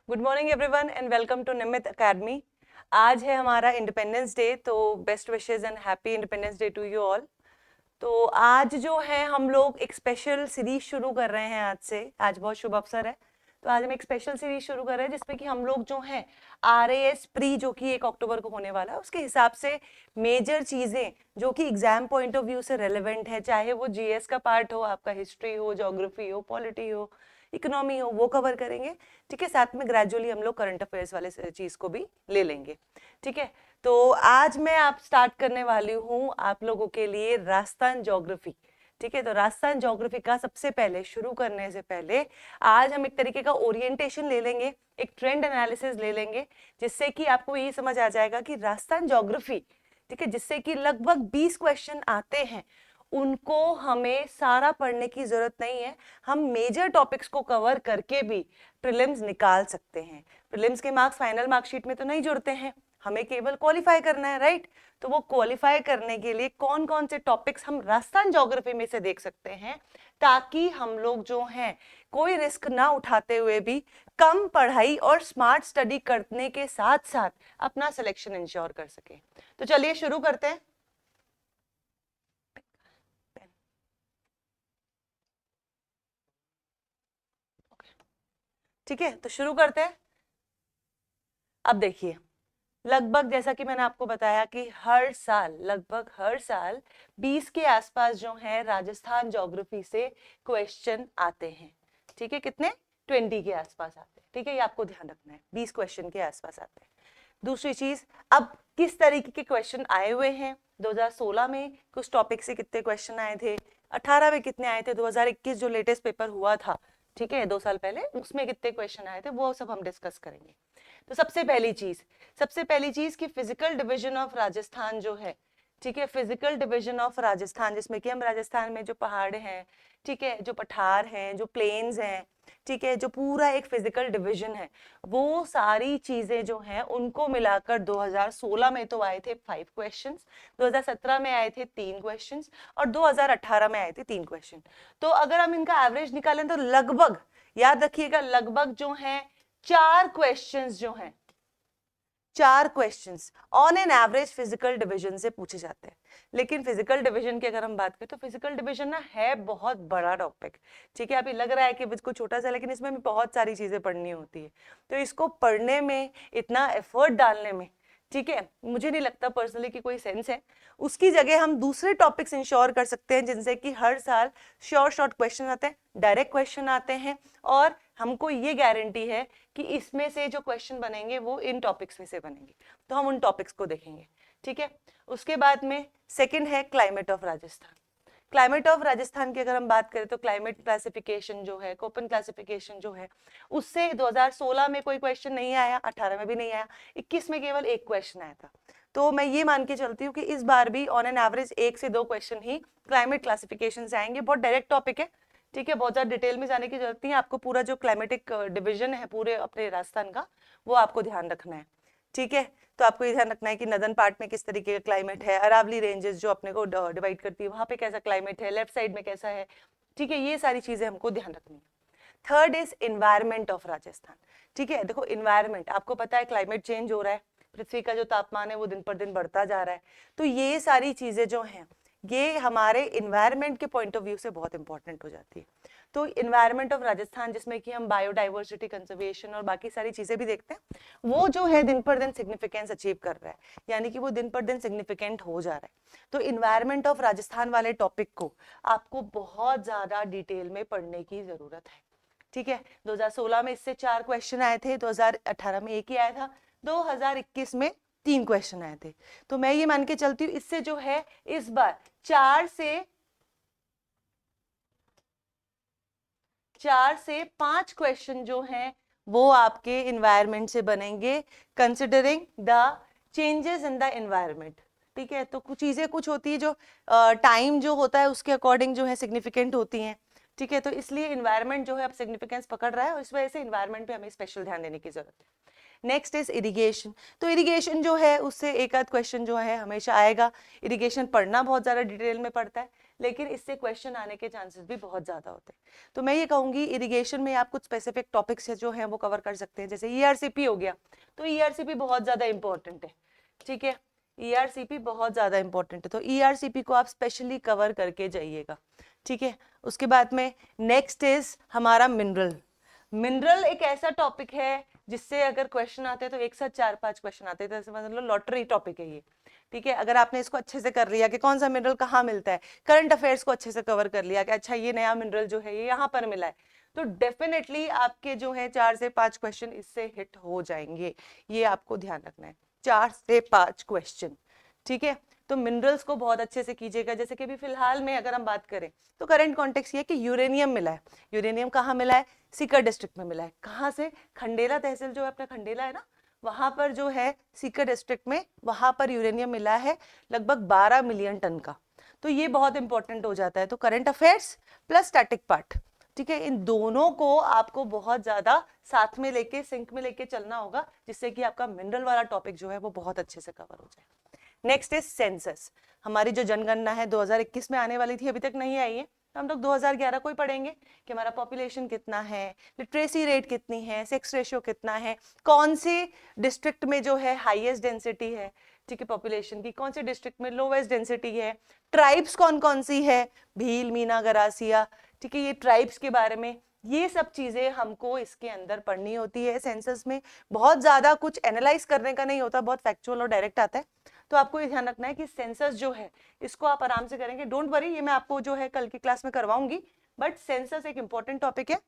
Good morning everyone and welcome to Nimit academy. आज है हमारा इंडिपेंडेंस डे, तो best wishes and happy independence day to you all. तो आज जो है हम लोग एक स्पेशल सीरीज शुरू कर रहे हैं। आज बहुत शुभ अवसर है, तो आज हम एक स्पेशल सीरीज शुरू कर रहे हैं जिसपे कि हम लोग जो है RAS प्री जो कि 1 अक्टूबर को होने वाला है उसके हिसाब से मेजर चीजें जो कि एग्जाम पॉइंट ऑफ व्यू से रेलेवेंट है, चाहे वो GS का पार्ट हो, आपका हिस्ट्री हो, ज्योग्राफी हो, पॉलिटी हो, इकोनॉमी हो, वो कवर करेंगे। ठीक है, साथ में ग्रेजुअली हम लोग करंट अफेयर्स वाले चीज को भी ले लेंगे। ठीक है, तो आज मैं आप स्टार्ट करने वाली हूँ आप लोगों के लिए राजस्थान ज्योग्राफी। ठीक है, तो राजस्थान ज्योग्राफी का सबसे पहले शुरू करने से पहले आज हम एक तरीके का ओरिएंटेशन ले लेंगे, एक ट्रेंड एनालिसिस ले लेंगे, जिससे कि आपको ये समझ आ जाएगा कि राजस्थान ज्योग्राफी, ठीक है, जिससे कि लगभग 20 क्वेश्चन आते हैं, उनको हमें सारा पढ़ने की जरूरत नहीं है। हम मेजर टॉपिक्स को कवर करके भी प्रीलिम्स निकाल सकते हैं। प्रीलिम्स के मार्क्स फाइनल मार्कशीट में तो नहीं जुड़ते हैं, हमें केवल क्वालिफाई करना है, राइट। तो वो क्वालिफाई करने के लिए कौन कौन से टॉपिक्स हम राजस्थान ज्योग्राफी में से देख सकते हैं, ताकि हम लोग जो हैं कोई रिस्क ना उठाते हुए भी कम पढ़ाई और स्मार्ट स्टडी करने के साथ साथ अपना सिलेक्शन इंश्योर कर सके। तो चलिए शुरू करते हैं। ठीक है, तो शुरू करते हैं। अब देखिए, लगभग जैसा कि मैंने आपको बताया कि लगभग हर साल 20 के आसपास जो है राजस्थान ज्योग्राफी से क्वेश्चन आते हैं। ठीक है, कितने? 20 के आसपास आते हैं। ठीक है, ये आपको ध्यान रखना है, 20 क्वेश्चन के आसपास आते हैं। दूसरी चीज, अब किस तरीके के क्वेश्चन आए हुए हैं? 2016 में कुछ टॉपिक से कितने क्वेश्चन आए थे, 18 में कितने आए थे, 2021 जो लेटेस्ट पेपर हुआ था, ठीक है, 2 साल पहले, उसमें कितने क्वेश्चन आए थे, वो सब हम डिस्कस करेंगे। तो सबसे पहली चीज कि फिजिकल डिवीजन ऑफ राजस्थान जो है, ठीक है, फिजिकल डिवीजन ऑफ राजस्थान, जिसमें कि हम राजस्थान में जो पहाड़ हैं, ठीक है, जो पठार हैं, जो प्लेन्स हैं, ठीक है, जो पूरा एक फिजिकल डिवीजन है, वो सारी चीजें जो हैं उनको मिलाकर 2016 में तो आए थे 5 क्वेश्चंस, 2017 में आए थे 3 क्वेश्चंस और 2018 में आए थे 3 क्वेश्चन। तो अगर हम इनका एवरेज निकालें तो लगभग, याद रखिएगा, लगभग जो है 4 क्वेश्चंस जो हैं, 4 questions on an average physical division से पूछे जाते हैं। लेकिन फिजिकल डिवीजन की अगर हम बात करें तो फिजिकल डिवीजन ना है बहुत बड़ा टॉपिक। ठीक है, अभी लग रहा है कि बिल्कुल छोटा सा, लेकिन इसमें भी बहुत सारी चीजें पढ़नी होती है। तो इसको पढ़ने में, इतना एफर्ट डालने में, ठीक है, मुझे नहीं लगता पर्सनली कि कोई सेंस है। उसकी जगह हम दूसरे टॉपिक्स इंश्योर कर सकते हैं, जिनसे कि हर साल शॉर्ट क्वेश्चन आते हैं, डायरेक्ट क्वेश्चन आते हैं, और हमको ये गारंटी है कि इसमें से जो क्वेश्चन बनेंगे वो इन टॉपिक्स में से बनेंगे। तो हम उन टॉपिक्स को देखेंगे। ठीक है, उसके बाद में सेकंड है climate of Rajasthan. Climate of Rajasthan की अगर हम बात करें तो क्लाइमेट क्लासिफिकेशन जो है, कोपन क्लासिफिकेशन जो है, उससे 2016 में कोई क्वेश्चन नहीं आया, 18 में भी नहीं आया, 21 में केवल 1 क्वेश्चन आया था। तो मैं ये मान के चलती हूँ कि इस बार भी ऑन एन एवरेज 1 से 2 क्वेश्चन ही क्लाइमेट क्लासिफिकेशन से आएंगे। बहुत डायरेक्ट टॉपिक है, ठीक है, बहुत ज्यादा डिटेल में जाने की जरूरत नहीं है। आपको पूरा जो क्लाइमेटिक डिवीजन है पूरे अपने राजस्थान का, वो आपको ध्यान रखना है। ठीक है, तो आपको ये ध्यान रखना है कि नदन पार्ट में किस तरीके का क्लाइमेट है, अरावली रेंजेस जो अपने को डिवाइड करती है, वहां पे कैसा क्लाइमेट है, लेफ्ट साइड में कैसा है। ठीक है, ये सारी चीजें हमको ध्यान रखनी है। Third is environment of Rajasthan. ठीक है, देखो इन्वायरमेंट, आपको पता है क्लाइमेट चेंज हो रहा है, पृथ्वी का जो तापमान है वो दिन पर दिन बढ़ता जा रहा है। तो ये सारी चीजें जो हैं, ये हमारे इन्वायरमेंट के पॉइंट ऑफ व्यू से बहुत इंपॉर्टेंट हो जाती है। तो इन्वायरमेंट ऑफ राजस्थान, जिसमें कि हम बायोडाइवर्सिटी कंजर्वेशन और बाकी सारी चीजें भी देखते हैं, वो जो है दिन पर दिन सिग्निफिकेंस अचीव कर रहा है, यानी कि वो दिन पर दिन सिग्निफिकेंट हो जा रहा है। तो इन्वायरमेंट ऑफ राजस्थान वाले टॉपिक को आपको बहुत ज्यादा डिटेल में पढ़ने की जरूरत है। ठीक है, 2016 में इससे 4 क्वेश्चन आए थे, 2018 में 1 ही आया था, 2021 में 3 क्वेश्चन आए थे। तो मैं ये मान के चलती हूँ इससे जो है इस बार 4 से 5 क्वेश्चन जो हैं वो आपके इन्वायरमेंट से बनेंगे, considering the changes in the environment. ठीक है, तो कुछ चीजें कुछ होती है जो टाइम जो होता है उसके अकॉर्डिंग जो है सिग्निफिकेंट होती हैं। ठीक है, तो इसलिए इन्वायरमेंट जो है अब सिग्निफिकेंस पकड़ रहा है और इस वजह से इन्वायरमेंट पे हमें स्पेशल ध्यान देने की जरूरत है। Next is irrigation. तो इरिगेशन जो है उससे एक आध क्वेश्चन जो है हमेशा आएगा। इरिगेशन पढ़ना बहुत ज्यादा डिटेल में पड़ता है, लेकिन इससे क्वेश्चन आने के चांसेस भी बहुत ज्यादा होते हैं। तो मैं ये कहूंगी इरिगेशन में आप कुछ स्पेसिफिक टॉपिक्स जो है वो कवर कर सकते हैं, जैसे ईआरसीपी हो गया, तो ईआरसीपी बहुत ज्यादा इंपॉर्टेंट है, ठीक है, ईआरसीपी बहुत ज्यादा इंपॉर्टेंट है, तो ईआरसीपी को आप स्पेशली कवर करके जाइएगा, ठीक है। उसके बाद में नेक्स्ट इज हमारा मिनरल। मिनरल एक ऐसा टॉपिक है जिससे अगर क्वेश्चन आते हैं तो एक साथ 4-5 क्वेश्चन आते हैं, तो ऐसे मतलब लॉटरी टॉपिक है ये, ठीक है। अगर आपने इसको अच्छे से कर लिया कि कौन सा मिनरल कहाँ मिलता है, करंट अफेयर्स को अच्छे से कवर कर लिया कि अच्छा ये नया मिनरल जो है ये यहाँ पर मिला है, तो डेफिनेटली आपके जो है 4 से 5 क्वेश्चन इससे हिट हो जाएंगे, ये आपको ध्यान रखना है, 4 से 5 क्वेश्चन, ठीक है। तो मिनरल्स को बहुत अच्छे से कीजिएगा। जैसे कि अभी फिलहाल में अगर हम बात करें तो करंट कॉन्टेक्स्ट ये है कि यूरेनियम मिला है, यूरेनियम कहाँ मिला है, सीकर डिस्ट्रिक्ट में मिला है, कहाँ से, खंडेला तहसील जो है अपना खंडेला है ना, वहां पर जो है सीकर डिस्ट्रिक्ट में वहां पर यूरेनियम मिला है लगभग 12 मिलियन टन का, तो ये बहुत इंपॉर्टेंट हो जाता है। तो current affairs plus static part, ठीक है, इन दोनों को आपको बहुत ज्यादा साथ में लेके सिंक में लेके चलना होगा, जिससे कि आपका मिनरल वाला टॉपिक जो है वो बहुत अच्छे से कवर हो जाए। Next is census. हमारी जो जनगणना है 2021 में आने वाली थी, अभी तक नहीं आई है, तो हम लोग 2011 को ही पढ़ेंगे कि हमारा पॉपुलेशन कितना है, लिटरेसी रेट कितनी है, सेक्स रेशियो कितना है, कौन से डिस्ट्रिक्ट में जो है हाईएस्ट डेंसिटी है, ठीक है, पॉपुलेशन की, कौन से डिस्ट्रिक्ट में लोवेस्ट डेंसिटी है, ट्राइब्स कौन कौन सी है, भील, मीना, गरासिया, ठीक है, ये ट्राइब्स के बारे में, ये सब चीजें हमको इसके अंदर पढ़नी होती है। सेंसस में बहुत ज्यादा कुछ एनालाइज करने का नहीं होता, बहुत फैक्चुअल और डायरेक्ट आता है, तो आपको ये ध्यान रखना है कि सेंसस जो है इसको आप आराम से करेंगे, डोंट वरी, ये मैं आपको जो है कल की क्लास में करवाऊंगी, बट सेंसस एक इंपॉर्टेंट टॉपिक है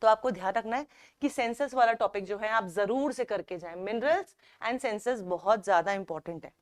तो आपको ध्यान रखना है कि सेंसस वाला टॉपिक जो है आप जरूर से करके जाएं, मिनरल्स एंड सेंसस बहुत ज्यादा इंपॉर्टेंट है,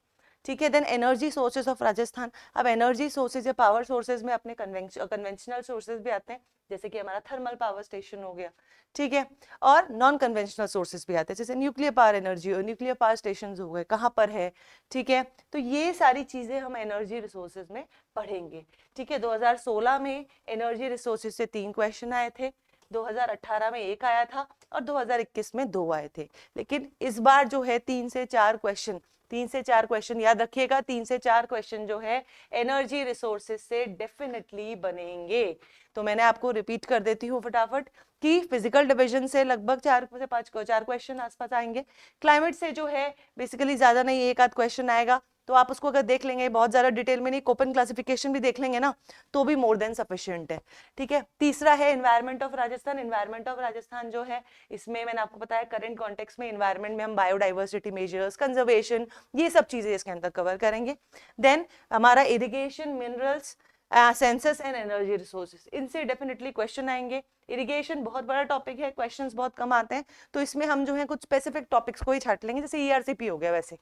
ठीक है। Then energy sources of Rajasthan. अब एनर्जी सोर्सेज या पावर सोर्सेज में अपने कन्वेंशनल सोर्सेज भी आते हैं, जैसे कि हमारा थर्मल पावर स्टेशन हो गया, ठीक है, और नॉन कन्वेंशनल सोर्सेज भी आते हैं, जैसे न्यूक्लियर पावर एनर्जी और न्यूक्लियर पावर स्टेशन हो गए, कहाँ पर है, ठीक है। तो ये सारी चीजें हम एनर्जी रिसोर्सेज में पढ़ेंगे, ठीक है। 2016 में एनर्जी रिसोर्सेज से 3 क्वेश्चन आए थे, 2018 में 1 आया था और 2021 में 2 आए थे, लेकिन इस बार जो है 3 से 4 क्वेश्चन, 3 से 4 क्वेश्चन याद रखिएगा, 3 से 4 क्वेश्चन जो है एनर्जी रिसोर्सेज से डेफिनेटली बनेंगे। तो मैंने आपको रिपीट कर देती हूँ फटाफट कि फिजिकल डिवीजन से लगभग 4 से 5 4 क्वेश्चन आसपास आएंगे, क्लाइमेट से जो है बेसिकली ज्यादा नहीं, 1 आध क्वेश्चन आएगा, तो आप उसको अगर देख लेंगे, बहुत ज्यादा डिटेल में नहीं, कोपन क्लासिफिकेशन भी देख लेंगे ना, तो भी मोर देन सफिशिएंट है, ठीक है। तीसरा है environment of Rajasthan. Environment of Rajasthan जो है इसमें मैंने आपको बताया करंट कॉन्टेक्स्ट में एनवायरमेंट में हम बायोडाइवर्सिटी मेजर्स, कंजर्वेशन, ये सब चीजें इसके अंदर कवर करेंगे। देन हमारा irrigation, minerals, census and energy resources, इनसे डेफिनेटली क्वेश्चन आएंगे। इरिगेशन बहुत बड़ा टॉपिक है, क्वेश्चंस बहुत कम आते हैं, तो इसमें हम जो है कुछ स्पेसिफिक टॉपिक्स को ही छाट लेंगे, जैसे ईआरसीपी हो गया वैसे,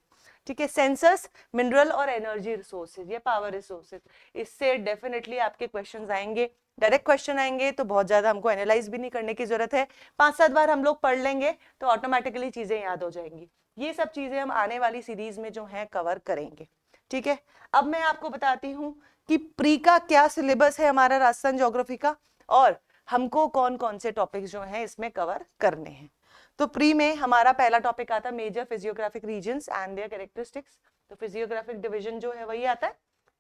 ठीक है। सेंसस, मिनरल और एनर्जी रिसोर्सेज या पावर रिसोर्सेज, इससे डेफिनेटली आपके क्वेश्चंस आएंगे, डायरेक्ट क्वेश्चन आएंगे, तो बहुत ज्यादा हमको एनालाइज भी नहीं करने की जरूरत है, 5-7 बार हम लोग पढ़ लेंगे तो ऑटोमेटिकली चीजें याद हो जाएंगी। ये सब चीजें हम आने वाली सीरीज में जो है कवर करेंगे, ठीक है। अब मैं आपको बताती हूँ कि प्री का क्या सिलेबस है हमारा राजस्थान ज्योग्राफी का, और हमको कौन कौन से टॉपिक्स जो हैं इसमें कवर करने हैं। तो प्री में हमारा पहला टॉपिक आता है major physiographic regions and their characteristics, तो फिजियोग्राफिक डिवीजन जो है वही आता है,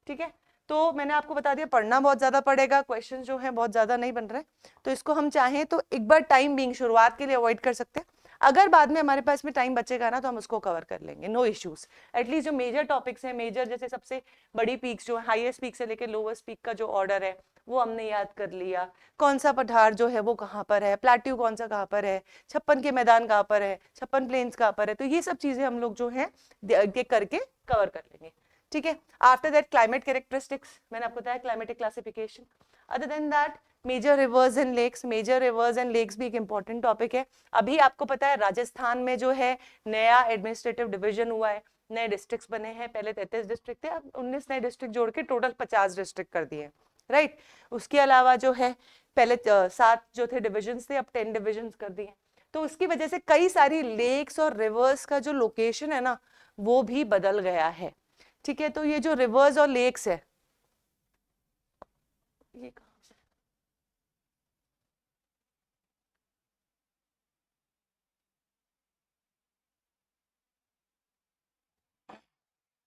ठीक है। तो मैंने आपको बता दिया पढ़ना बहुत ज्यादा पड़ेगा, क्वेश्चन जो है बहुत ज्यादा नहीं बन रहे, तो इसको हम चाहें तो एक बार टाइम बीइंग शुरुआत के लिए अवॉइड कर सकते हैं, अगर बाद में हमारे पास में टाइम बचेगा ना तो हम उसको कवर कर लेंगे, नो इश्यूज। एटलीस्ट जो मेजर टॉपिक्स हैं, मेजर जैसे सबसे बड़ी पीक्स जो हाईएस्ट पीक से लेकर लोवेस्ट पीक का जो ऑर्डर है वो हमने याद कर लिया, कौन सा पठार जो है वो कहाँ पर है, प्लेट्यू कौन सा कहाँ पर है, 56 के मैदान कहाँ पर है, 56 प्लेन्स कहाँ पर है, तो ये सब चीजें हम लोग जो है करके कवर कर लेंगे, ठीक है। आफ्टर दैट क्लाइमेट कैरेक्टरिस्टिक्स, मैंने आपको बताया climatic classification. Other than that major rivers and lakes, major rivers and lakes भी एक इंपॉर्टेंट टॉपिक है। अभी आपको पता है राजस्थान में जो है नया एडमिनिस्ट्रेटिव डिवीजन हुआ है, नए डिस्ट्रिक्ट्स बने हैं, पहले 33 डिस्ट्रिक्ट थे, अब 19 नए डिस्ट्रिक्ट जोड़ के टोटल 50 डिस्ट्रिक्ट कर दिए, राइट। उसके अलावा जो है पहले 7 जो थे डिविजन थे, अब 10 डिविजन कर दिए, तो उसकी वजह से कई सारी लेक्स और रिवर्स का जो लोकेशन है ना वो भी बदल गया है, ठीक है। तो ये जो रिवर्स और लेक्स है, ये कहाँ से,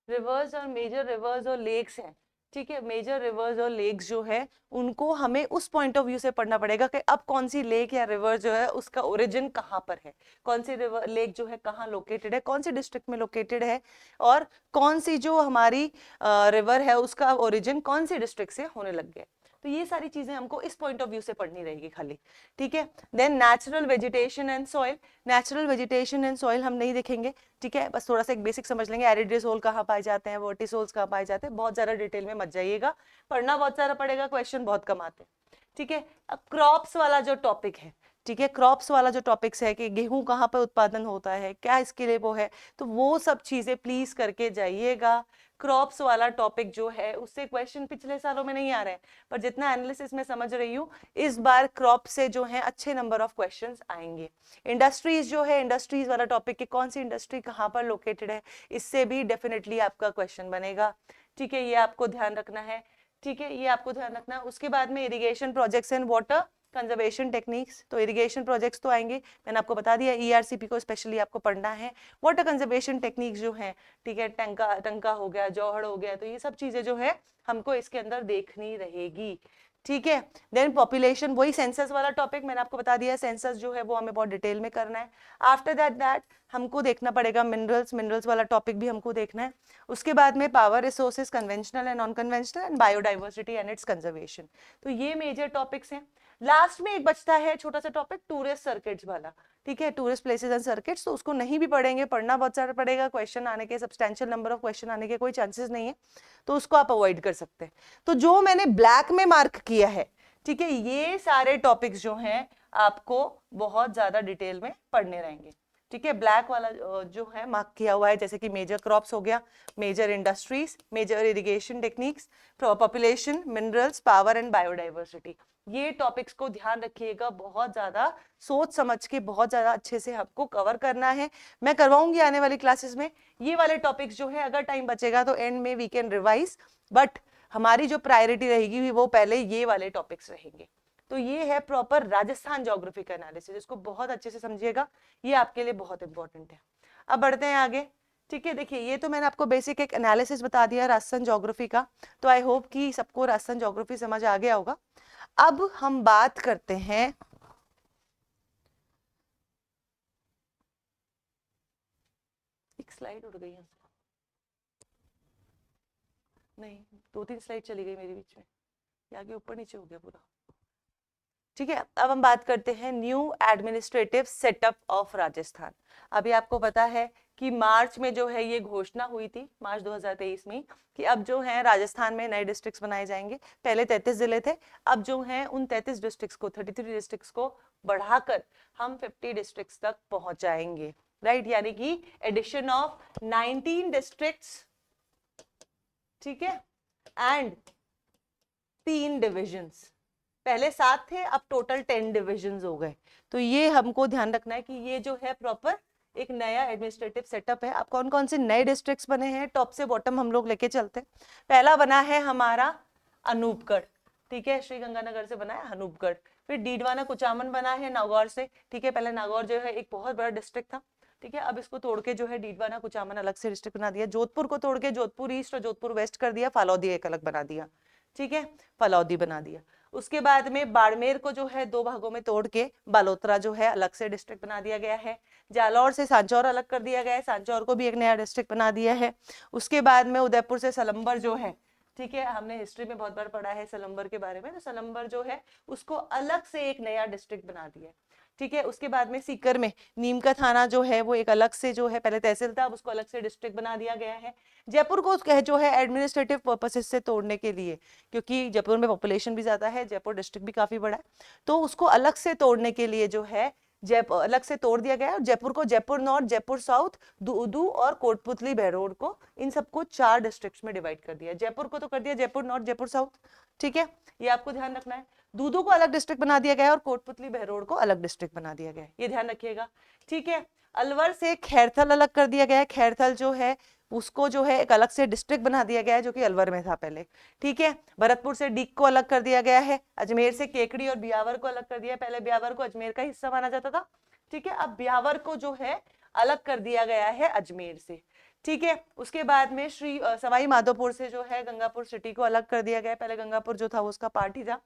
रिवर्स और मेजर रिवर्स और लेक्स हैं, ठीक है, मेजर रिवर्स और लेक्स जो है उनको हमें उस पॉइंट ऑफ व्यू से पढ़ना पड़ेगा कि अब कौन सी लेक या रिवर जो है उसका ओरिजिन कहाँ पर है, कौन सी रिवर लेक जो है कहाँ लोकेटेड है, कौन सी डिस्ट्रिक्ट में लोकेटेड है, और कौन सी जो हमारी रिवर है उसका ओरिजिन कौन सी डिस्ट्रिक्ट से होने लग गया। तो ये सारी चीजें हमको इस पॉइंट ऑफ व्यू से पढ़नी रहेगी खाली। ठीक है, then natural vegetation and soil. Natural vegetation and soil हम नहीं देखेंगे, ठीक है, बस थोड़ा सा एक बेसिक समझ लेंगे। एरिडोसोल कहाँ पाए जाते हैं, वर्टिसोल्स कहाँ पाए जाते हैं, बहुत ज्यादा डिटेल में मत जाइएगा, पढ़ना बहुत सारा पड़ेगा, क्वेश्चन बहुत कम आते हैं। ठीक है, अब क्रॉप्स वाला जो टॉपिक है, ठीक है, क्रॉप्स वाला जो टॉपिक्स है कि गेहूं कहाँ पर उत्पादन होता है, क्या इसके लिए वो है, तो वो सब चीजें प्लीज करके जाइएगा। क्रॉप्स वाला टॉपिक जो है उससे क्वेश्चन पिछले सालों में नहीं आ रहे हैं, पर जितना एनालिसिस में समझ रही हूँ इस बार क्रॉप से जो है अच्छे नंबर ऑफ क्वेश्चंस आएंगे। इंडस्ट्रीज जो है, इंडस्ट्रीज वाला टॉपिक कि कौन सी इंडस्ट्री कहाँ पर लोकेटेड है, इससे भी डेफिनेटली आपका क्वेश्चन बनेगा। ठीक है, ये आपको ध्यान रखना है। ठीक है, ये आपको ध्यान रखना है। उसके बाद में irrigation projects and water conservation techniques, तो इरिगेशन प्रोजेक्ट्स तो आएंगे, मैंने आपको बता दिया ईआरसीपी को स्पेशली आपको पढ़ना है। वाटर कंजर्वेशन टेक्निक्स जो है, ठीक है, टंका हो गया, जौहड़ हो गया, तो ये सब चीजें जो है हमको इसके अंदर देखनी रहेगी। ठीक है, देन पॉपुलेशन, वही सेंसस वाला टॉपिक मैंने आपको बता दिया, सेंसस जो है वो हमें बहुत डिटेल में करना है। आफ्टर दैट हमको देखना पड़ेगा मिनरल्स वाला टॉपिक भी हमको देखना है। उसके बाद में power resources, conventional and non conventional, and biodiversity and it's conservation. तो ये मेजर टॉपिक्स हैं। लास्ट में एक बचता है छोटा सा टॉपिक, टूरिस्ट सर्किट्स वाला। ठीक है, टूरिस्ट प्लेसेस एंड सर्किट्स, तो उसको नहीं भी पढ़ेंगे, पढ़ना बहुत सारा पड़ेगा, क्वेश्चन आने के, सब्सटैंशियल नंबर ऑफ क्वेश्चन आने के कोई चांसेस नहीं है, तो उसको आप अवॉइड कर सकते हैं। तो जो मैंने ब्लैक में मार्क किया है, ठीक है, ये सारे टॉपिक्स जो हैं आपको बहुत ज्यादा डिटेल में पढ़ने रहेंगे। ठीक है, ब्लैक वाला जो है मार्क किया हुआ है, जैसे कि मेजर क्रॉप्स हो गया, major industries, major irrigation techniques, population, minerals, power and biodiversity, ये टॉपिक्स को ध्यान रखिएगा, बहुत ज्यादा सोच समझ के बहुत ज्यादा अच्छे से आपको कवर करना है। मैं करवाऊंगी आने वाली क्लासेस में ये वाले टॉपिक्स जो है, अगर टाइम बचेगा तो एंड में वी कैन रिवाइज, बट हमारी जो प्रायोरिटी रहेगी वो पहले ये वाले टॉपिक्स रहेंगे। तो ये है प्रॉपर राजस्थान ज्योग्राफी का एनालिसिस, इसको बहुत अच्छे से समझिएगा, ये आपके लिए बहुत इंपॉर्टेंट है। अब बढ़ते हैं आगे। ठीक है, देखिए ये तो मैंने आपको बेसिक एक एनालिसिस बता दिया राजस्थान ज्योग्राफी का, तो आई होप कि सबको राजस्थान ज्योग्राफी समझ आ गया होगा। अब हम बात करते हैं एक स्लाइड उड़ गई है, नहीं 2-3 स्लाइड चली गई मेरे बीच में, आगे ऊपर नीचे हो गया पूरा। ठीक है, अब हम बात करते हैं new administrative setup of Rajasthan. अभी आपको पता है कि मार्च में जो है ये घोषणा हुई थी, मार्च 2023 में, कि अब जो है राजस्थान में नए डिस्ट्रिक्ट्स बनाए जाएंगे। पहले 33 जिले थे, अब जो है उन 33 डिस्ट्रिक्ट्स को, 33 डिस्ट्रिक्ट्स को बढ़ाकर हम 50 डिस्ट्रिक्ट्स तक पहुंच जाएंगे, राइट, यानी कि एडिशन ऑफ 19 डिस्ट्रिक्ट्स, ठीक है, एंड 3 डिविजन्स। पहले 7 थे, अब टोटल 10 डिविजन्स हो गए। तो ये हमको ध्यान रखना है कि ये जो है प्रॉपर एक नया एडमिनिस्ट्रेटिव सेटअप है। अब कौन कौन से नए डिस्ट्रिक्ट्स बने हैं, टॉप से बॉटम हम लोग लेके चलते हैं। पहला बना है हमारा अनूपगढ़, ठीक है, श्रीगंगानगर से बना है अनूपगढ़। फिर डीडवाना कुचामन बना है नागौर से, ठीक है, पहले नागौर जो है एक बहुत बड़ा डिस्ट्रिक्ट था, ठीक है, अब इसको तोड़ के जो है डीडवाना कुचामन अलग से डिस्ट्रिक्ट बना दिया। जोधपुर को तोड़ के जोधपुर ईस्ट और जोधपुर वेस्ट कर दिया, फालौदी एक अलग बना दिया, ठीक है, फालौदी बना दिया। उसके बाद में बाड़मेर को जो है 2 भागों में तोड़ के बालोतरा जो है अलग से डिस्ट्रिक्ट बना दिया गया है। जालौर से सांचौर अलग कर दिया गया है, सांचौर को भी एक नया डिस्ट्रिक्ट बना दिया है। उसके बाद में उदयपुर से सलम्बर जो है, ठीक है, हमने हिस्ट्री में बहुत बार पढ़ा है सलम्बर के बारे में, तो सलम्बर जो है उसको अलग से एक नया डिस्ट्रिक्ट बना दिया, ठीक है। उसके बाद में सीकर में नीम का थाना जो है वो एक अलग से जो है, पहले तहसील था, अब उसको अलग से डिस्ट्रिक्ट बना दिया गया है। जयपुर को जो है एडमिनिस्ट्रेटिव पर्पसेस से तोड़ने के लिए, क्योंकि जयपुर में पॉपुलेशन भी ज्यादा है, जयपुर डिस्ट्रिक्ट भी काफी बड़ा है, तो उसको अलग से तोड़ने के लिए जो है जयपुर अलग से तोड़ दिया गया है। और जयपुर को जयपुर नॉर्थ, जयपुर साउथ, दूदू और कोटपुतली बहरोड को, इन सबको 4 डिस्ट्रिक्ट्स में डिवाइड कर दिया। जयपुर को तो कर दिया जयपुर नॉर्थ, जयपुर साउथ, ठीक है, ये आपको ध्यान रखना है। दूदू को अलग डिस्ट्रिक्ट बना दिया गया है और कोटपुतली बहरोड को अलग डिस्ट्रिक्ट बना दिया गया है, ये ध्यान रखिएगा, ठीक है। अलवर से खैरथल अलग कर दिया गया है, खैरथल जो है उसको जो है एक अलग से डिस्ट्रिक्ट बना दिया गया है, जो कि अलवर में था पहले, ठीक है। भरतपुर से डीग को अलग कर दिया गया है, अजमेर से केकड़ी और ब्यावर को अलग कर दिया, पहले ब्यावर को अजमेर का हिस्सा माना जाता था, ठीक है, अब ब्यावर को जो है अलग कर दिया गया है अजमेर से, ठीक है। उसके बाद में श्री सवाई माधोपुर से जो है गंगापुर सिटी को अलग कर दिया गया, पहले गंगापुर जो था वो उसका पार्ट ही था,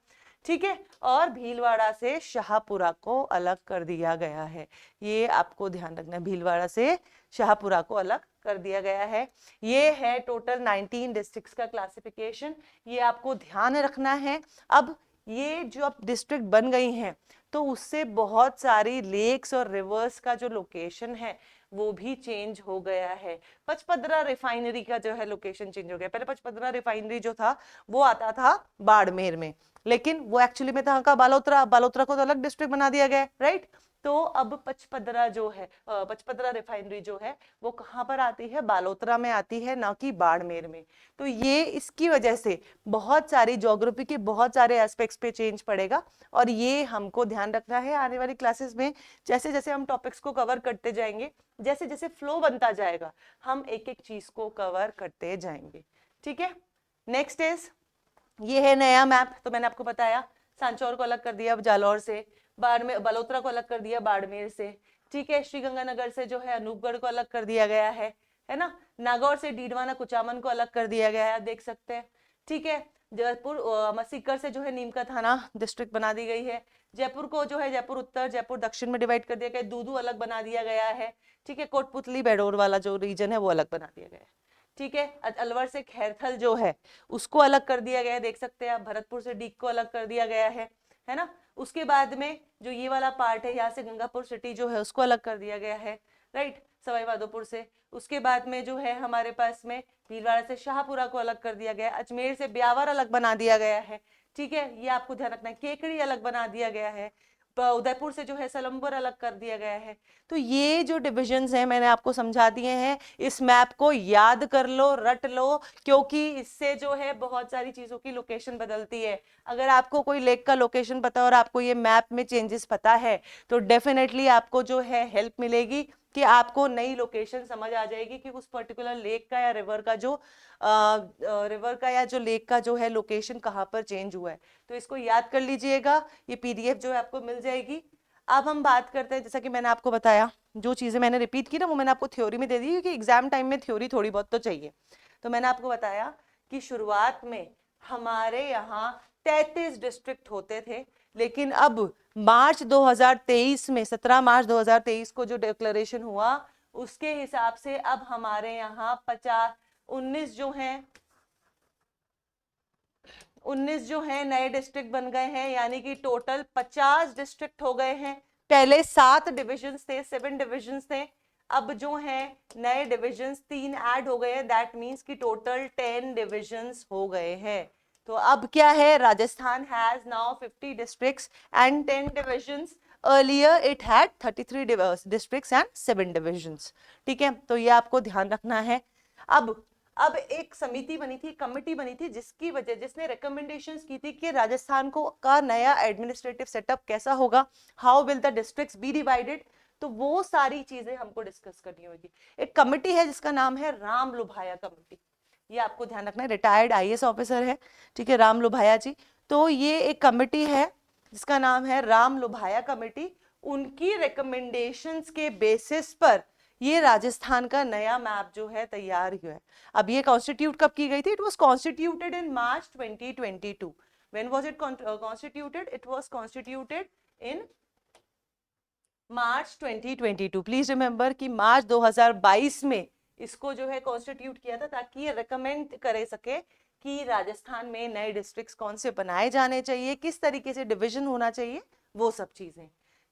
ठीक है। और भीलवाड़ा से शाहपुरा को अलग कर दिया गया है, ये आपको ध्यान रखना है, भीलवाड़ा से शाहपुरा को अलग कर दिया गया है। ये है टोटल 19 डिस्ट्रिक्ट्स का क्लासिफिकेशन, ये आपको ध्यान रखना है। अब ये जो अब डिस्ट्रिक्ट बन गई हैं तो उससे बहुत सारी लेक्स और रिवर्स का जो लोकेशन है वो भी चेंज हो गया है। पचपदरा रिफाइनरी का जो है लोकेशन चेंज हो गया, पहले पचपदरा रिफाइनरी जो था वो आता था बाड़मेर में, लेकिन वो एक्चुअली में था का बालोतरा, बालोतरा को तो अलग डिस्ट्रिक्ट बना दिया गया, राइट। तो अब पचपदरा जो है पचपदरा रिफाइनरी जो है वो कहाँ पर आती है, बालोतरा में आती है, ना कि बाड़मेर में। तो ये इसकी वजह से बहुत सारी ज्योग्राफी के बहुत सारे एस्पेक्ट्स पे चेंज पड़ेगा, और ये हमको ध्यान रखना है आने वाली क्लासेस में। जैसे जैसे हम टॉपिक्स को कवर करते जाएंगे, जैसे जैसे फ्लो बनता जाएगा, हम एक एक चीज को कवर करते जाएंगे, ठीक है। नेक्स्ट इज, ये है नया मैप, तो मैंने आपको बताया सांचौर को अलग कर दिया जालौर से, बाड़मेर बलोत्रा को अलग कर दिया बाड़मेर से, ठीक है। श्रीगंगानगर से जो है अनूपगढ़ को अलग कर दिया गया है ना। नागौर से डीडवाना कुचामन को अलग कर दिया गया है, देख सकते हैं, ठीक है। जयपुर सीकर से जो है नीम का थाना डिस्ट्रिक्ट बना दी गई है। जयपुर को जो है जयपुर उत्तर जयपुर दक्षिण में डिवाइड कर दिया गया, दूदू अलग बना दिया गया है, ठीक है। कोटपुतली बेडोर वाला जो रीजन है वो अलग बना दिया गया है, ठीक है। अलवर से खैरथल जो है उसको अलग कर दिया गया है, देख सकते हैं आप। भरतपुर से डीग को अलग कर दिया गया है ना। उसके बाद में जो ये वाला पार्ट है यहाँ से गंगापुर सिटी जो है उसको अलग कर दिया गया है, राइट, सवाई माधोपुर से। उसके बाद में जो है हमारे पास में भीलवाड़ा से शाहपुरा को अलग कर दिया गया है, अजमेर से ब्यावर अलग बना दिया गया है, ठीक है, ये आपको ध्यान रखना है। केकड़ी अलग बना दिया गया है, उदयपुर से जो है सलम्बर अलग कर दिया गया है। तो ये जो डिविजन्स हैं मैंने आपको समझा दिए हैं, इस मैप को याद कर लो, रट लो, क्योंकि इससे जो है बहुत सारी चीजों की लोकेशन बदलती है। अगर आपको कोई लेक का लोकेशन पता है और आपको ये मैप में चेंजेस पता है तो डेफिनेटली आपको जो है हेल्प मिलेगी कि आपको नई लोकेशन समझ आ जाएगी कि उस पर्टिकुलर लेक का या रिवर का जो लेक का जो है लोकेशन कहाँ पर चेंज हुआ है। तो इसको याद कर लीजिएगा, ये पीडीएफ जो है आपको मिल जाएगी। अब हम बात करते हैं, जैसा कि मैंने आपको बताया, जो चीजें मैंने रिपीट की ना वो मैंने आपको थ्योरी में दे दी, क्योंकि एग्जाम टाइम में थ्योरी थोड़ी बहुत तो चाहिए। तो मैंने आपको बताया कि शुरुआत में हमारे यहाँ 33 डिस्ट्रिक्ट होते थे, लेकिन अब मार्च 2023 में 17 मार्च 2023 को जो डिक्लेरेशन हुआ उसके हिसाब से अब हमारे यहाँ 19 जो हैं नए डिस्ट्रिक्ट बन गए हैं, यानी कि टोटल 50 डिस्ट्रिक्ट हो गए हैं। पहले 7 डिविजन्स थे, 7 डिविजन्स थे, अब जो हैं नए डिविजन्स 3 ऐड हो गए हैं, दैट मीन्स कि टोटल 10 डिविजन्स हो गए हैं। तो अब क्या है, Rajasthan has now 50 districts and 10 divisions, earlier it had 33 districts and 7 divisions, ठीक है। तो ये आपको ध्यान रखना है। अब एक समिति बनी थी, कमिटी बनी थी, जिसने रिकमेंडेशंस की थी कि राजस्थान को का नया एडमिनिस्ट्रेटिव सेटअप कैसा होगा, how will the districts be divided. तो वो सारी चीजें हमको डिस्कस करनी होगी। एक कमिटी है जिसका नाम है राम लुभाया कमेटी, ये आपको ध्यान रखना है, रिटायर्ड आईएएस ऑफिसर है, ठीक है, राम लुभाया जी। तो ये एक कमेटी है जिसका नाम है राम लुभाया कमेटी, उनकी रिकमेंडेशंस के बेसिस पर ये राजस्थान का नया मैप जो है तैयार हुआ है। अब ये कॉन्स्टिट्यूट कब की गई थी? It was constituted in March 2022। When was it constituted? It was constituted in March 2022। Please remember कि मार्च 2022 में इसको जो है कॉन्स्टिट्यूट किया था, ताकि ये रिकमेंड करे सके कि राजस्थान में नए डिस्ट्रिक्ट्स कौन से बनाए जाने चाहिए, किस तरीके से डिवीजन होना चाहिए, वो सब चीजें,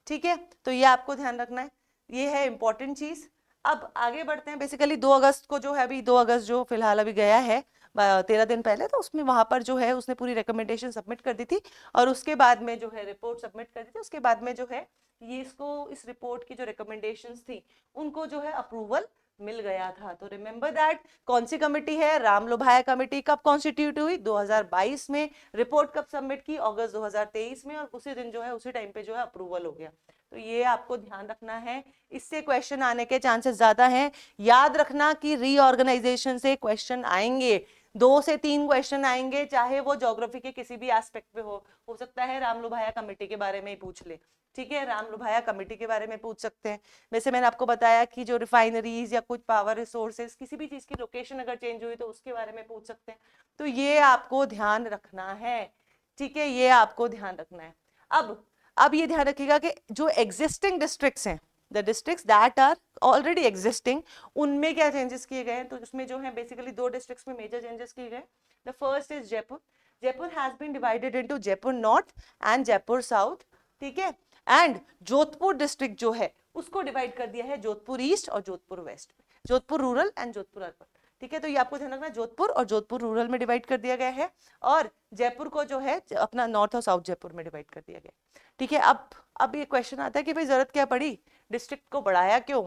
ठीक है। तो ये आपको ध्यान रखना है, ये है इंपॉर्टेंट चीज। अब आगे बढ़ते हैं। बेसिकली 2 अगस्त को जो है, अभी 2 अगस्त जो फिलहाल अभी गया है 13 दिन पहले, तो उसमें वहां पर जो है उसने पूरी रिकमेंडेशन सबमिट कर दी थी, और उसके बाद में जो है रिपोर्ट सबमिट कर दी थी। उसके बाद में जो है ये इस रिपोर्ट की जो रिकमेंडेशंस थी उनको जो है अप्रूवल मिल गया था। तो रिमेंबर दैट, कौन सी कमेटी है? राम लुभाया कमेटी। कब कॉन्स्टिट्यूट हुई? 2022 में। रिपोर्ट कब सबमिट की? अगस्त 2023 में, और उसी दिन जो है उसी टाइम पे जो है अप्रूवल हो गया। तो ये आपको ध्यान रखना है, इससे क्वेश्चन आने के चांसेस ज्यादा हैं। याद रखना कि रीऑर्गेनाइजेशन से क्वेश्चन आएंगे, 2 से 3 क्वेश्चन आएंगे, चाहे वो ज्योग्राफी के किसी भी एस्पेक्ट पे हो सकता है रामलुभाया कमेटी के बारे में ही पूछ ले, ठीक है, रामलुभाया कमेटी के बारे में पूछ सकते हैं। वैसे मैंने आपको बताया कि जो रिफाइनरीज या कुछ पावर रिसोर्सेज, किसी भी चीज की लोकेशन अगर चेंज हुई तो उसके बारे में पूछ सकते हैं। तो ये आपको ध्यान रखना है, ठीक है, ये आपको ध्यान रखना है। अब ये ध्यान रखिएगा कि जो एग्जिस्टिंग डिस्ट्रिक्ट्स हैं, the districts that are already existing, उनमें क्या चेंजेस किए गए हैं। तो उसमें जो है बेसिकली 2 डिस्ट्रिक्ट्स में मेजर चेंजेस किए गए। The first is Jaipur. Jaipur has been divided into Jaipur north and Jaipur south, ठीक है। एंड जोधपुर डिस्ट्रिक्ट जो है उसको डिवाइड कर दिया है जोधपुर ईस्ट और जोधपुर वेस्ट में, Jodhpur rural and Jodhpur urban, ठीक है। तो ये आपको ध्यान रखना, जोधपुर और जोधपुर रूरल में डिवाइड कर दिया गया है, और जयपुर को जो है अपना नॉर्थ और साउथ जयपुर में डिवाइड कर दिया गया, ठीक है। अब ये क्वेश्चन आता है कि भाई जरूरत क्या पड़ी, डिस्ट्रिक्ट को बढ़ाया क्यों,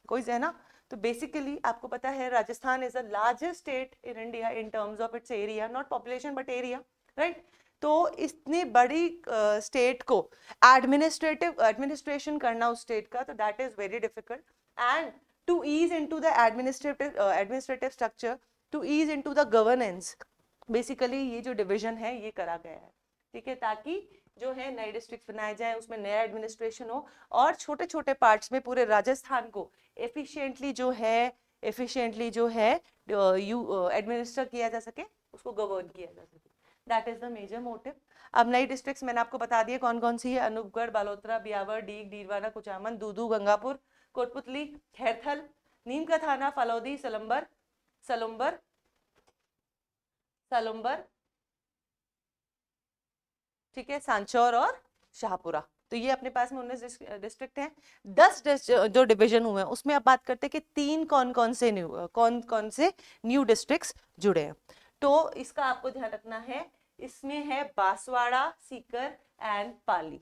कोई है ना। तो बेसिकली आपको पता है Rajasthan is the largest state in India in terms of its area, not population but area, right. तो इतनी बड़ी स्टेट को एडमिनिस्ट्रेशन करना उस स्टेट का, तो that is very difficult. And to ease into the administrative structure, to ease into the governance, basically ये जो डिवीजन है ये करा गया है, ठीक है, ताकि जो है नए डिस्ट्रिक्ट बनाए जाए, उसमें नया एडमिनिस्ट्रेशन हो, और छोटे छोटे पार्ट्स में पूरे राजस्थान को एफिशिएंटली जो है एडमिनिस्टर किया जा सके, उसको गवर्न किया जा सके, that is the major motive. अब नई डिस्ट्रिक्ट्स मैंने आपको बता दिए कौन कौन सी है, अनूपगढ़, बालोतरा, ब्यावर, डीग, डीडवाना, कुचामन, दूदू, गंगापुर, कोटपुतली, खैरथल, नीम का थाना, फलौदी, सलम्बर, ठीक है, सांचौर और शाहपुरा। तो ये अपने पास में 19 डिस्ट्रिक्ट हैं। 10 जो डिवीजन हुए हैं उसमें अब बात करते हैं कि 3 कौन कौन से न्यू डिस्ट्रिक्ट्स जुड़े हैं। तो इसका आपको ध्यान रखना है, इसमें है बांसवाड़ा, सीकर एंड पाली,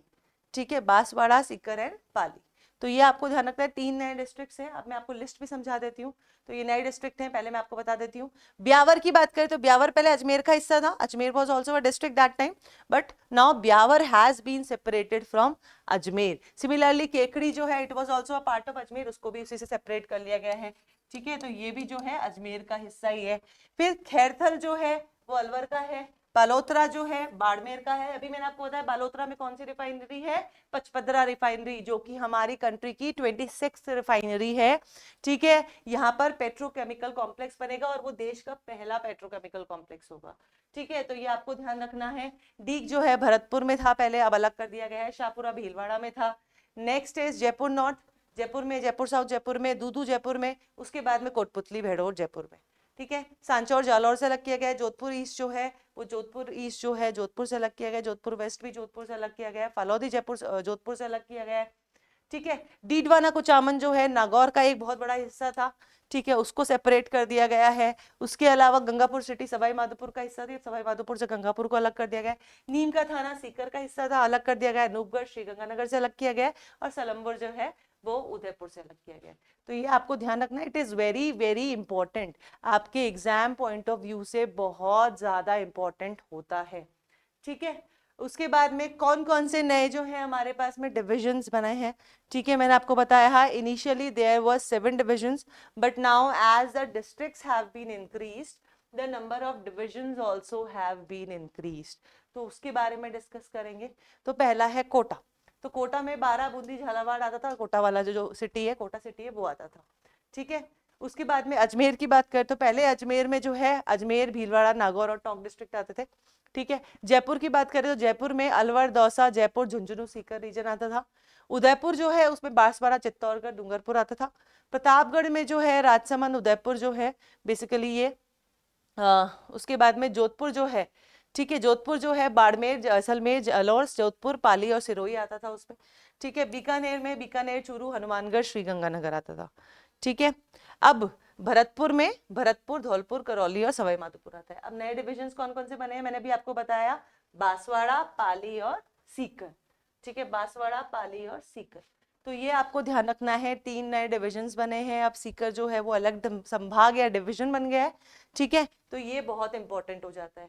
ठीक है, बांसवाड़ा, सीकर एंड पाली। तो ये आपको ध्यान रखना है, 3 नए डिस्ट्रिक्ट्स हैं। अब मैं आपको लिस्ट भी समझा देती हूँ। तो ये नए डिस्ट्रिक्ट हैं, पहले मैं आपको बता देती हूँ। ब्यावर की बात करें तो ब्यावर पहले अजमेर का हिस्सा था, Ajmer was also a district that time, but now Beawar has been separated from Ajmer. Similarly Kekri जो है it was also a part of Ajmer, उसको भी उसी से सेपरेट कर लिया गया है, ठीक है। तो ये भी जो है अजमेर का हिस्सा ही है। फिर खैरथल जो है वो अलवर का है, बालोतरा जो है बाड़मेर का है। अभी मैंने आपको बताया बालोतरा में कौन सी रिफाइनरी है, पचपदरा रिफाइनरी, जो कि हमारी कंट्री की 26th रिफाइनरी है, ठीक है। यहाँ पर पेट्रोकेमिकल कॉम्प्लेक्स बनेगा और वो देश का पहला पेट्रोकेमिकल कॉम्प्लेक्स होगा, ठीक है। तो ये आपको ध्यान रखना है। डीग जो है भरतपुर में था पहले, अब अलग कर दिया गया है, शाहपुरा भीलवाड़ा में था। Next is Jaipur north, Jaipur में, जयपुर साउथ जयपुर में, दूदू जयपुर में, उसके बाद में कोटपुतली भेड़ोर जयपुर में, ठीक है। सांचौर जालौर से अलग किया गया है। जोधपुर ईस्ट जो है वो जोधपुर से अलग किया गया है। जोधपुर वेस्ट भी जोधपुर से अलग किया गया है। फलौदी जोधपुर से अलग किया गया है, ठीक है। डीडवाना कुचामन जो है नागौर का एक बहुत बड़ा हिस्सा था, ठीक है, उसको सेपरेट कर दिया गया है। उसके अलावा गंगापुर सिटी सवाई माधोपुर का हिस्सा थी, सवाई माधोपुर से गंगापुर को अलग कर दिया गया है। नीम का थाना सीकर का हिस्सा था, अलग कर दिया गया है। अनूपगढ़ श्रीगंगानगर से अलग किया गया है, और सलम्बर जो है वो उदयपुर से अलग किया गया है। तो ये आपको ध्यान रखना, it is very very important, आपके एग्जाम पॉइंट ऑफ व्यू से बहुत ज्यादा इंपॉर्टेंट होता है, ठीक है। उसके बाद में कौन कौन से नए जो है हमारे पास में डिविजन्स बने हैं, ठीक है। मैंने आपको बताया है initially there was 7 divisions, but now as the districts have been increased the number of divisions also have been increased. तो उसके बारे में डिस्कस करेंगे। तो पहला है कोटा। तो कोटा में 12 बूंदी झालावाड़ आता था, कोटा वाला जो सिटी है, कोटा सिटी है, वो आता था, ठीक है। उसके बाद में अजमेर की बात करें तो पहले अजमेर में जो है अजमेर, भीलवाड़ा, नागौर और टोंक डिस्ट्रिक्ट आते थे, ठीक है। जयपुर की बात करें तो जयपुर में अलवर, दौसा, जयपुर, झुंझुनू, सीकर रीजन आता था। उदयपुर जो है उसमें बांसवाड़ा, चित्तौड़गढ़, डूंगरपुर आता था। प्रतापगढ़ में जो है राजसमंद, उदयपुर जो है बेसिकली ये उसके बाद में जोधपुर जो है, ठीक है, जोधपुर जो है बाड़मेर, जैसलमेर, जालौर, जोधपुर, पाली और सिरोही आता था उसमें, ठीक है। बीकानेर में बीकानेर, चूरू, हनुमानगढ़, श्रीगंगानगर आता था, ठीक है। अब भरतपुर में भरतपुर, धौलपुर, करौली और सवाई माधोपुर आता है। अब नए डिविजन्स कौन कौन से बने हैं मैंने भी आपको बताया, बांसवाड़ा, पाली और सीकर, ठीक है, बांसवाड़ा, पाली और सीकर। तो ये आपको ध्यान रखना है, 3 नए डिविजन्स बने हैं। अब सीकर जो है वो अलग संभाग या डिविजन बन गया है, ठीक है। तो ये बहुत इंपॉर्टेंट हो जाता है,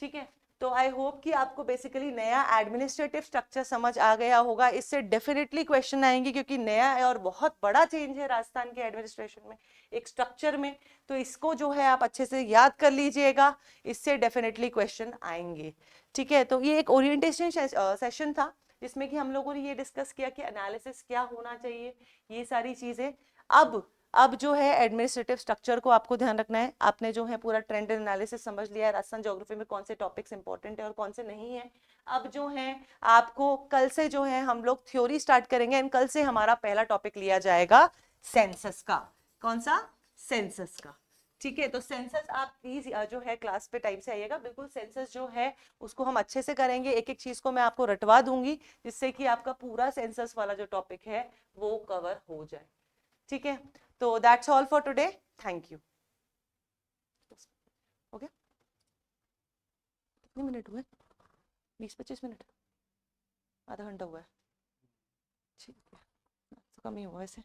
ठीक है। तो आई होप कि आपको बेसिकली नया एडमिनिस्ट्रेटिव स्ट्रक्चर समझ आ गया होगा। इससे डेफिनेटली क्वेश्चन आएंगे क्योंकि नया है और बहुत बड़ा चेंज है राजस्थान के एडमिनिस्ट्रेशन में, एक स्ट्रक्चर में। तो इसको जो है आप अच्छे से याद कर लीजिएगा, इससे डेफिनेटली क्वेश्चन आएंगे। ठीक है, तो ये एक ओरिएंटेशन सेशन था जिसमें कि हम लोगों ने ये डिस्कस किया कि एनालिसिस क्या होना चाहिए, ये सारी चीजें। अब जो है एडमिनिस्ट्रेटिव स्ट्रक्चर को आपको ध्यान रखना है। आपने जो है पूरा ट्रेंड एनालिसिस समझ लिया है, राजस्थान ज्योग्राफी में कौन से टॉपिक्स इंपॉर्टेंट है और कौन से नहीं है। अब जो है आपको कल से जो है हम लोग थ्योरी स्टार्ट करेंगे एंड कल से हमारा पहला टॉपिक लिया जाएगा सेंसस का। कौन सा? सेंसस का। ठीक है, तो सेंसस आप प्लीज जो है क्लास पे टाइम से आइएगा। बिल्कुल सेंसस जो है उसको हम अच्छे से करेंगे, एक एक चीज को मैं आपको रटवा दूंगी जिससे कि आपका पूरा सेंसस वाला जो टॉपिक है वो कवर हो जाए। ठीक है, तो that's all for today, thank you. हो गया? कितने मिनट हुए? 20-25 मिनट, आधा घंटा हुआ है। ठीक है, तो कम ही हुआ वैसे।